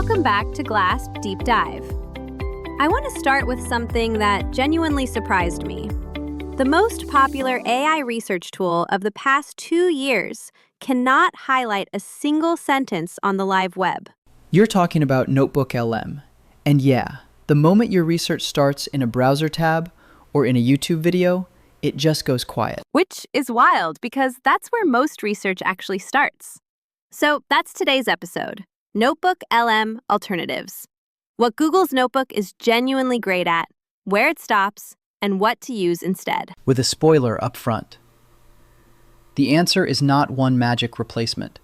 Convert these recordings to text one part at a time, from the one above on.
Welcome back to Glasp Deep Dive. I want to start with something that genuinely surprised me. The most popular AI research tool of the past 2 years cannot highlight a single sentence on the live web. You're talking about NotebookLM. And yeah, the moment your research starts in a browser tab or in a YouTube video, it just goes quiet. Which is wild because that's where most research actually starts. So that's today's episode, NotebookLM Alternatives. What Google's Notebook is genuinely great at, where it stops, and what to use instead. With a spoiler up front. The answer is not one magic replacement.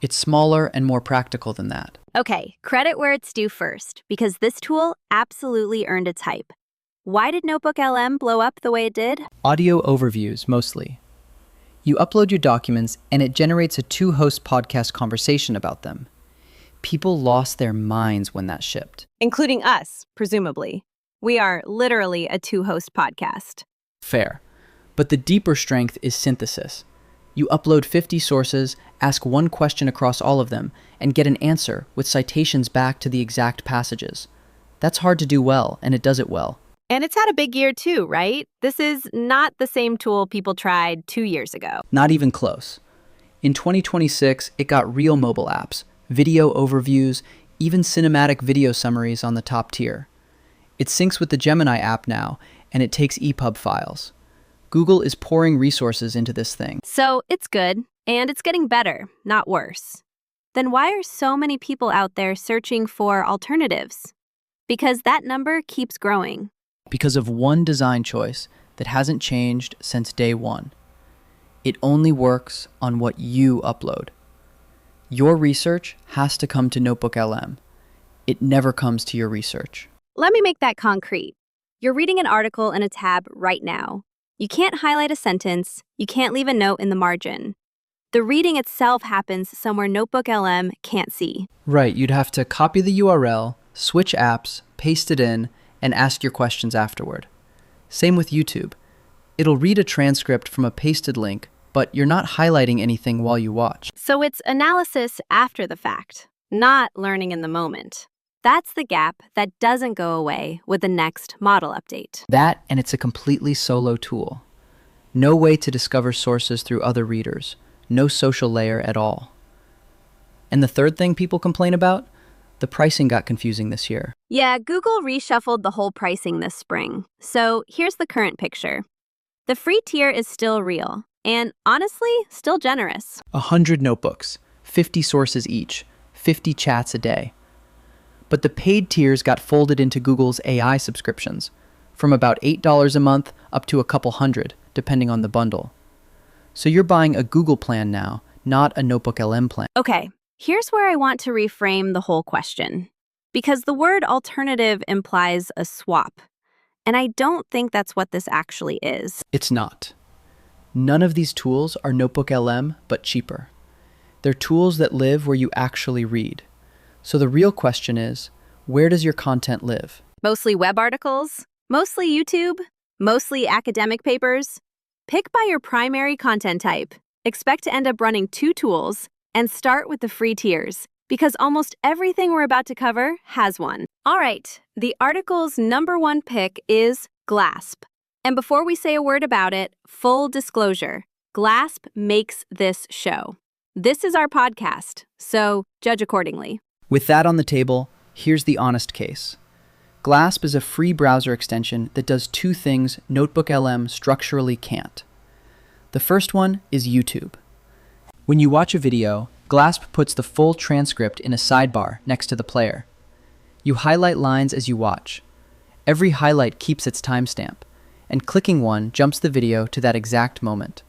It's smaller and more practical than that. Okay, credit where it's due first, because this tool absolutely earned its hype. Why did NotebookLM blow up the way it did? Audio overviews, mostly. You upload your documents, and it generates a 2-host podcast conversation about them. People lost their minds when that shipped. Including us, presumably. We are literally a 2-host podcast. Fair. But the deeper strength is synthesis. You upload 50 sources, ask one question across all of them, and get an answer with citations back to the exact passages. That's hard to do well, and it does it well. And it's had a big year too, right? This is not the same tool people tried 2 years ago. Not even close. In 2026, it got real mobile apps, video overviews, even cinematic video summaries on the top tier. It syncs with the Gemini app now, and it takes EPUB files. Google is pouring resources into this thing. So it's good, and it's getting better, not worse. Then why are so many people out there searching for alternatives? Because that number keeps growing. Because of one design choice that hasn't changed since day one. It only works on what you upload. Your research has to come to NotebookLM. It never comes to your research. Let me make that concrete. You're reading an article in a tab right now. You can't highlight a sentence. You can't leave a note in the margin. The reading itself happens somewhere NotebookLM can't see. Right, you'd have to copy the URL, switch apps, paste it in, and ask your questions afterward. Same with YouTube. It'll read a transcript from a pasted link, but you're not highlighting anything while you watch. So it's analysis after the fact, not learning in the moment. That's the gap that doesn't go away with the next model update. That, and it's a completely solo tool. No way to discover sources through other readers. No social layer at all. And the third thing people complain about? The pricing got confusing this year. Yeah, Google reshuffled the whole pricing this spring. So here's the current picture. The free tier is still real, and honestly, still generous. 100 notebooks, 50 sources each, 50 chats a day. But the paid tiers got folded into Google's AI subscriptions, from about $8 a month up to a couple hundred, depending on the bundle. So you're buying a Google plan now, not a NotebookLM plan. Okay, here's where I want to reframe the whole question. Because the word alternative implies a swap. And I don't think that's what this actually is. It's not. None of these tools are NotebookLM, but cheaper. They're tools that live where you actually read. So the real question is, where does your content live? Mostly web articles? Mostly YouTube? Mostly academic papers? Pick by your primary content type. Expect to end up running 2 tools, and start with the free tiers, because almost everything we're about to cover has one. All right, the article's #1 pick is Glasp. And before we say a word about it, full disclosure, Glasp makes this show. This is our podcast, so judge accordingly. With that on the table, here's the honest case. Glasp is a free browser extension that does 2 things NotebookLM structurally can't. The first one is YouTube. When you watch a video, Glasp puts the full transcript in a sidebar next to the player. You highlight lines as you watch. Every highlight keeps its timestamp, and clicking one jumps the video to that exact moment.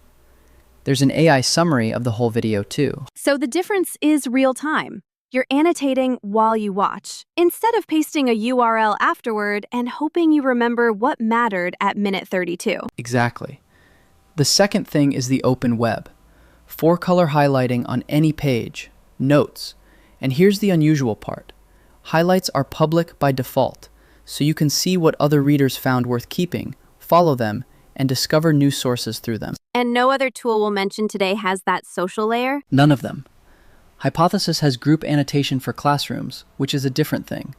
There's an AI summary of the whole video too. So the difference is real time. You're annotating while you watch, instead of pasting a URL afterward and hoping you remember what mattered at minute 32. Exactly. The second thing is the open web. 4-color highlighting on any page, notes, and here's the unusual part. Highlights are public by default, so you can see what other readers found worth keeping, follow them, and discover new sources through them. And no other tool we'll mention today has that social layer? None of them. Hypothesis has group annotation for classrooms, which is a different thing.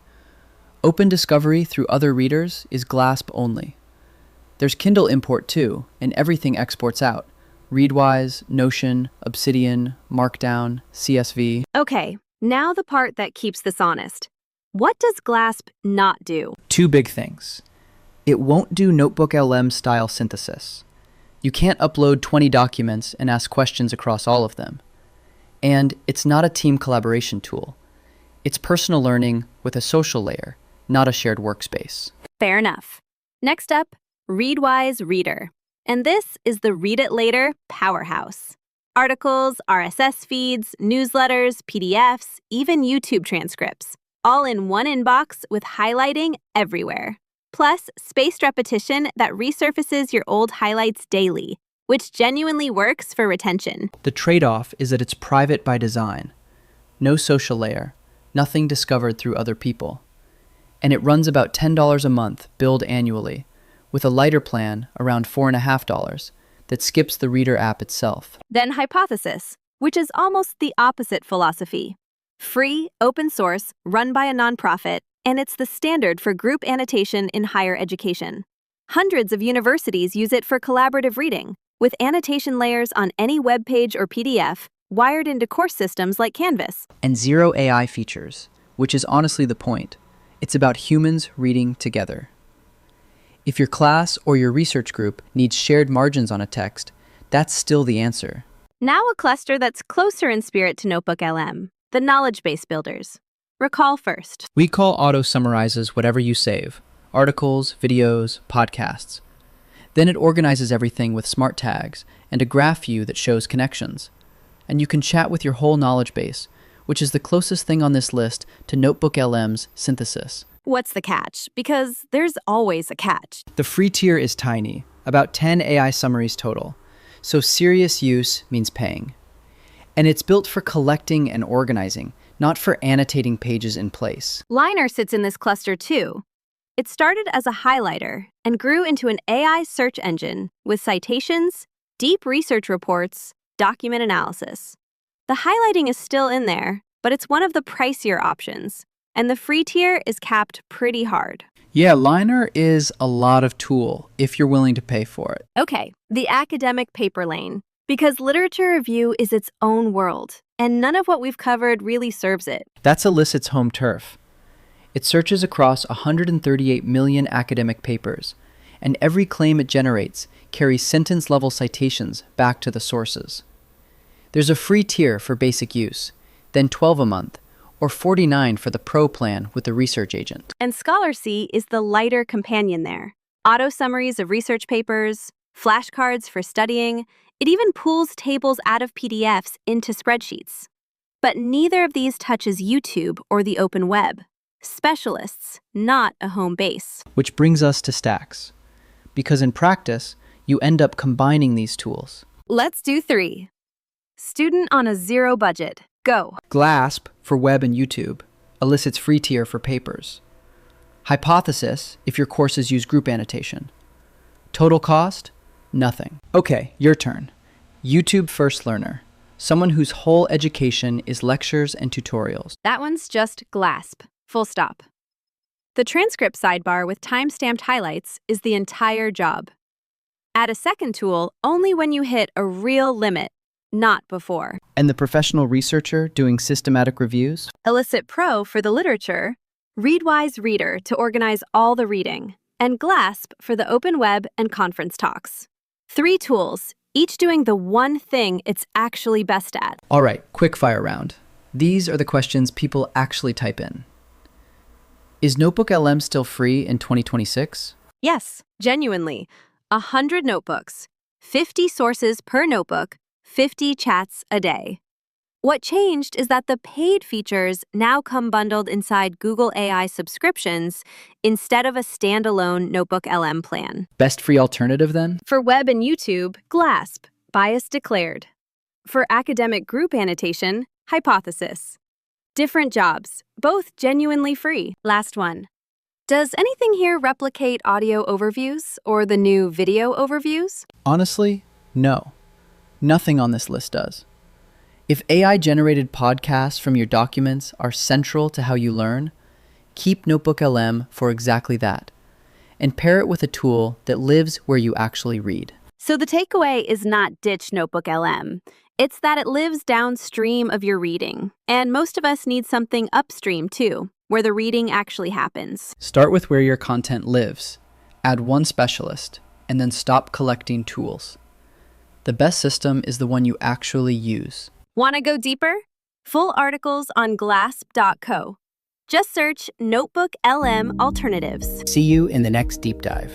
Open discovery through other readers is Glasp only. There's Kindle import too, and everything exports out. Readwise, Notion, Obsidian, Markdown, CSV. Okay, now the part that keeps this honest. What does Glasp not do? Two big things. It won't do NotebookLM style synthesis. You can't upload 20 documents and ask questions across all of them. And it's not a team collaboration tool. It's personal learning with a social layer, not a shared workspace. Fair enough. Next up, Readwise Reader. And this is the Read It Later powerhouse. Articles, RSS feeds, newsletters, PDFs, even YouTube transcripts, all in one inbox with highlighting everywhere. Plus, spaced repetition that resurfaces your old highlights daily, which genuinely works for retention. The trade-off is that it's private by design. No social layer, nothing discovered through other people. And it runs about $10 a month, billed annually, with a lighter plan around $4.50 that skips the Reader app itself. Then Hypothesis, which is almost the opposite philosophy. Free, open source, run by a nonprofit, and it's the standard for group annotation in higher education. Hundreds of universities use it for collaborative reading, with annotation layers on any web page or PDF wired into course systems like Canvas. And zero AI features, which is honestly the point. It's about humans reading together. If your class or your research group needs shared margins on a text, that's still the answer. Now a cluster that's closer in spirit to NotebookLM, the knowledge base builders. Recall first. We call auto-summarizes whatever you save, articles, videos, podcasts. Then it organizes everything with smart tags and a graph view that shows connections. And you can chat with your whole knowledge base, which is the closest thing on this list to NotebookLM's synthesis. What's the catch? Because there's always a catch. The free tier is tiny, about 10 AI summaries total, so serious use means paying. And it's built for collecting and organizing, not for annotating pages in place. Liner sits in this cluster too. It started as a highlighter and grew into an AI search engine with citations, deep research reports, document analysis. The highlighting is still in there, but it's one of the pricier options, and the free tier is capped pretty hard. Yeah, Liner is a lot of tool if you're willing to pay for it. Okay, the academic paper lane. Because literature review is its own world, and none of what we've covered really serves it. That's Elicit's home turf. It searches across 138 million academic papers, and every claim it generates carries sentence-level citations back to the sources. There's a free tier for basic use, then $12 a month, or $49 for the Pro plan with the research agent. And Scholarcy is the lighter companion there. Auto summaries of research papers, flashcards for studying. It even pulls tables out of PDFs into spreadsheets. But neither of these touches YouTube or the open web. Specialists, not a home base. Which brings us to Stacks. Because in practice, you end up combining these tools. Let's do 3. Student on a zero budget. Go. Glasp for web and YouTube, Elicit's free tier for papers. Hypothesis if your courses use group annotation. Total cost? Nothing. Okay, your turn. YouTube First Learner, someone whose whole education is lectures and tutorials. That one's just Glasp, full stop. The transcript sidebar with time-stamped highlights is the entire job. Add a second tool only when you hit a real limit, not before. And the professional researcher doing systematic reviews? Elicit Pro for the literature, Readwise Reader to organize all the reading, and Glasp for the open web and conference talks. 3 tools, each doing the one thing it's actually best at. All right, quick fire round. These are the questions people actually type in. Is NotebookLM still free in 2026? Yes, genuinely. 100 notebooks, 50 sources per notebook, 50 chats a day. What changed is that the paid features now come bundled inside Google AI subscriptions instead of a standalone NotebookLM plan. Best free alternative then? For web and YouTube, Glasp, bias declared. For academic group annotation, Hypothesis. Different jobs, both genuinely free. Last one. Does anything here replicate audio overviews or the new video overviews? Honestly, no. Nothing on this list does. If AI-generated podcasts from your documents are central to how you learn, keep NotebookLM for exactly that, and pair it with a tool that lives where you actually read. So the takeaway is not ditch NotebookLM. It's that it lives downstream of your reading. And most of us need something upstream too, where the reading actually happens. Start with where your content lives, add one specialist, and then stop collecting tools. The best system is the one you actually use. Want to go deeper? Full articles on Glasp.co. Just search NotebookLM Alternatives. See you in the next deep dive.